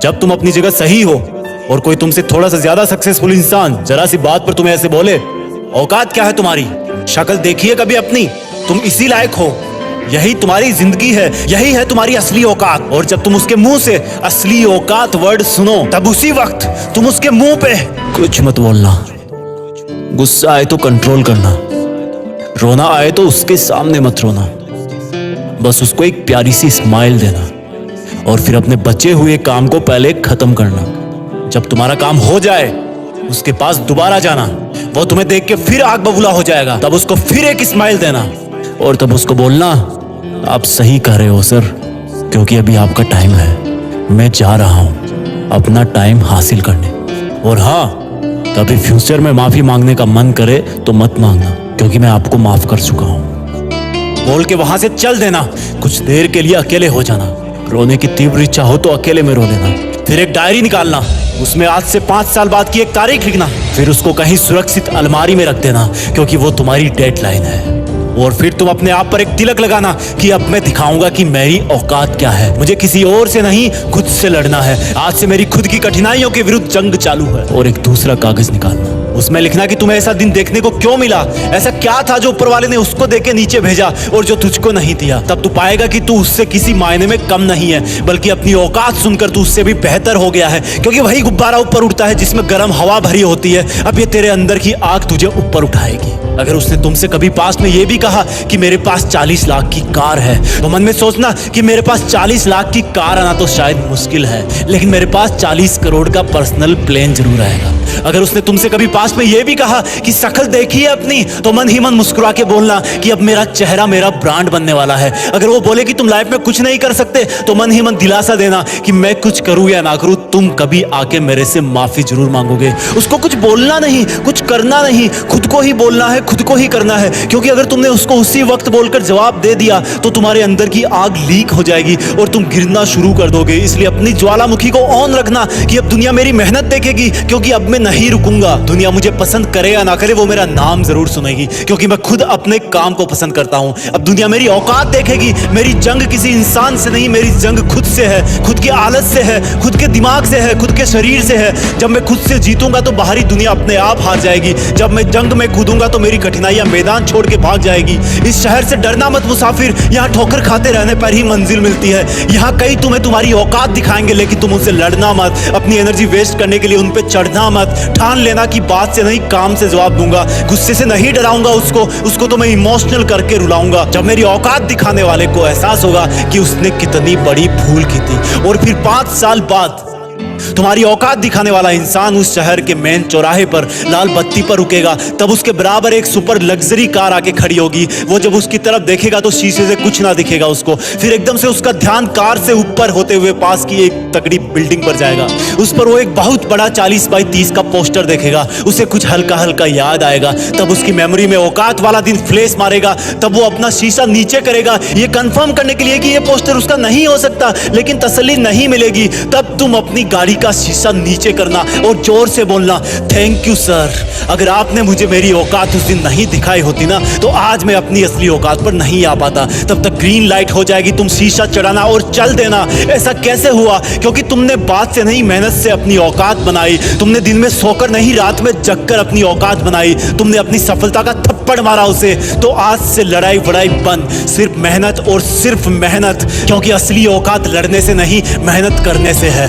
जब तुम अपनी जगह सही हो और कोई तुमसे थोड़ा सा ज्यादा सक्सेसफुल इंसान जरा सी बात पर तुम्हें ऐसे बोले, औकात क्या है तुम्हारी, शक्ल देखिए कभी अपनी, तुम इसी लायक हो, यही तुम्हारी जिंदगी है, यही है तुम्हारी असली औकात। और जब तुम उसके मुंह से असली औकात वर्ड सुनो, तब उसी वक्त तुम उसके मुंह पे कुछ मत बोलना, गुस्सा आए तो कंट्रोल करना, रोना आए तो उसके सामने मत रोना, बस उसको एक प्यारी सी स्माइल देना और फिर अपने बचे हुए काम को पहले खत्म करना। जब तुम्हारा काम हो जाए उसके पास दोबारा जाना, वो तुम्हें देख के फिर आग बबूला हो जाएगा, तब उसको फिर एक स्माइल देना और तब उसको बोलना, आप सही कह रहे हो सर, क्योंकि अभी आपका टाइम है, मैं जा रहा हूं अपना टाइम हासिल करने। और हाँ, कभी फ्यूचर में माफी मांगने का मन करे तो मत मांगना, क्योंकि मैं आपको माफ कर चुका हूं। बोल के वहां से चल देना, कुछ देर के लिए अकेले हो जाना, रोने की तीव्र इच्छा हो तो अकेले में रो लेना, फिर एक डायरी निकालना, उसमें आज से 5 साल बाद की एक तारीख लिखना, फिर उसको कहीं सुरक्षित अलमारी में रख देना, क्योंकि वो तुम्हारी डेडलाइन है। और फिर तुम अपने आप पर एक तिलक लगाना कि अब मैं दिखाऊंगा कि मेरी औकात क्या है, मुझे किसी और से नहीं खुद से लड़ना है, आज से मेरी खुद की कठिनाइयों के विरुद्ध जंग चालू है। और एक दूसरा कागज निकालना, उसमें लिखना कि तुम्हें ऐसा दिन देखने को क्यों मिला, ऐसा क्या था जो ऊपर वाले ने उसको देके नीचे भेजा और जो तुझको नहीं दिया। तब तू पाएगा कि तू उससे किसी मायने में कम नहीं है, बल्कि अपनी औकात सुनकर तू उससे भी बेहतर हो गया है, क्योंकि वही गुब्बारा ऊपर उड़ता है जिसमें गर्म हवा भरी होती है। अब ये तेरे अंदर की आग तुझे ऊपर उठाएगी। अगर उसने तुमसे कभी पास में ये भी कहा कि मेरे पास 40 लाख की कार है, तो मन में सोचना कि मेरे पास 40 लाख की कार आना तो शायद मुश्किल है, लेकिन मेरे पास 40 करोड़ का पर्सनल प्लेन जरूर आएगा। अगर उसने तुमसे कभी पास में ये भी कहा कि शक्ल देखिए अपनी, तो मन ही मन मुस्कुरा के बोलना कि अब मेरा चेहरा मेरा ब्रांड बनने वाला है। अगर वो बोले कि तुम लाइफ में कुछ नहीं कर सकते, तो मन ही मन दिलासा देना कि मैं कुछ करूं या ना करूं, तुम कभी आके मेरे से माफी जरूर मांगोगे। उसको कुछ बोलना नहीं, कुछ करना नहीं, खुद को ही बोलना है, खुद को ही करना है, क्योंकि अगर तुमने उसको उसी वक्त बोलकर जवाब दे दिया तो तुम्हारे अंदर की आग लीक हो जाएगी और तुम गिरना शुरू कर दोगे। इसलिए अपनी ज्वालामुखी को ऑन रखना कि अब दुनिया मेरी मेहनत देखेगी, क्योंकि अब मैं नहीं रुकूंगा। दुनिया मुझे पसंद करे या ना करे, वो मेरा नाम जरूर सुनेगी, क्योंकि मैं खुद अपने काम को पसंद करता हूं। अब दुनिया मेरी औकात देखेगी। मेरी जंग किसी इंसान से नहीं, मेरी जंग खुद से है, खुद की आदत से है, खुद के दिमाग से है, खुद के शरीर से है। जब मैं खुद से जीतूंगा तो बाहरी दुनिया अपने आप हार जाएगी। जब मैं जंग में कूदूंगा तो मेरी कठिनाइयां मैदान छोड़ के भाग जाएगी। इस शहर से डरना मत मुसाफिर, यहाँ ठोकर खाते रहने पर ही मंजिल मिलती है। यहाँ कई तुम्हें तुम्हारी औकात दिखाएंगे, लेकिन तुम उनसे लड़ना मत, अपनी एनर्जी वेस्ट करने के लिए उन पे चढ़ना मत। ठान लेना कि बात से नहीं काम से जवाब दूंगा, गुस्से से नहीं डराऊंगा उसको तो मैं इमोशनल करके रुलाऊंगा। जब मेरी औकात दिखाने वाले को एहसास होगा कि उसने कितनी बड़ी भूल की थी, और फिर 5 साल बाद तुम्हारी औकात दिखाने वाला इंसान उस शहर के मेन चौराहे पर लाल बत्ती पर रुकेगा, तब उसके बराबर एक सुपर लग्जरी कार आके खड़ी होगी। वो जब उसकी तरफ देखेगा तो शीशे से कुछ ना दिखेगा उसको। फिर एकदम से उसका ध्यान कार से ऊपर होते हुए पास की एक तगड़ी बिल्डिंग पर जाएगा। उस पर वो एक बहुत बड़ा 40 बाई 30 का पोस्टर देखेगा। उसे कुछ हल्का हल्का याद आएगा। तब उसकी मेमोरी में औकात वाला दिन फ्लैश मारेगा। तब वो अपना शीशा नीचे करेगा, ये कंफर्म करने के लिए कि ये पोस्टर उसका नहीं हो सकता, लेकिन तसल्ली नहीं मिलेगी। तब तुम अपनी गाड़ी का शीशा नीचे करना और जोर से बोलना, थैंक यू सर, अगर आपने मुझे मेरी औकात उस दिन नहीं दिखाई होती ना, तो आज मैं अपनी असली औकात पर नहीं आ पाता। तब तक ग्रीन लाइट हो जाएगी, तुम शीशा चढ़ाना और चल देना। ऐसा कैसे हुआ? क्योंकि तुमने बात से नहीं मेहनत से अपनी औकात बनाई। तुमने दिन में सोकर नहीं रात में जगकर अपनी औकात बनाई। तुमने अपनी सफलता का थप्पड़ मारा उसे। तो आज से लड़ाई वड़ाई बंद, सिर्फ मेहनत और सिर्फ मेहनत, क्योंकि असली औकात लड़ने से नहीं मेहनत करने से है।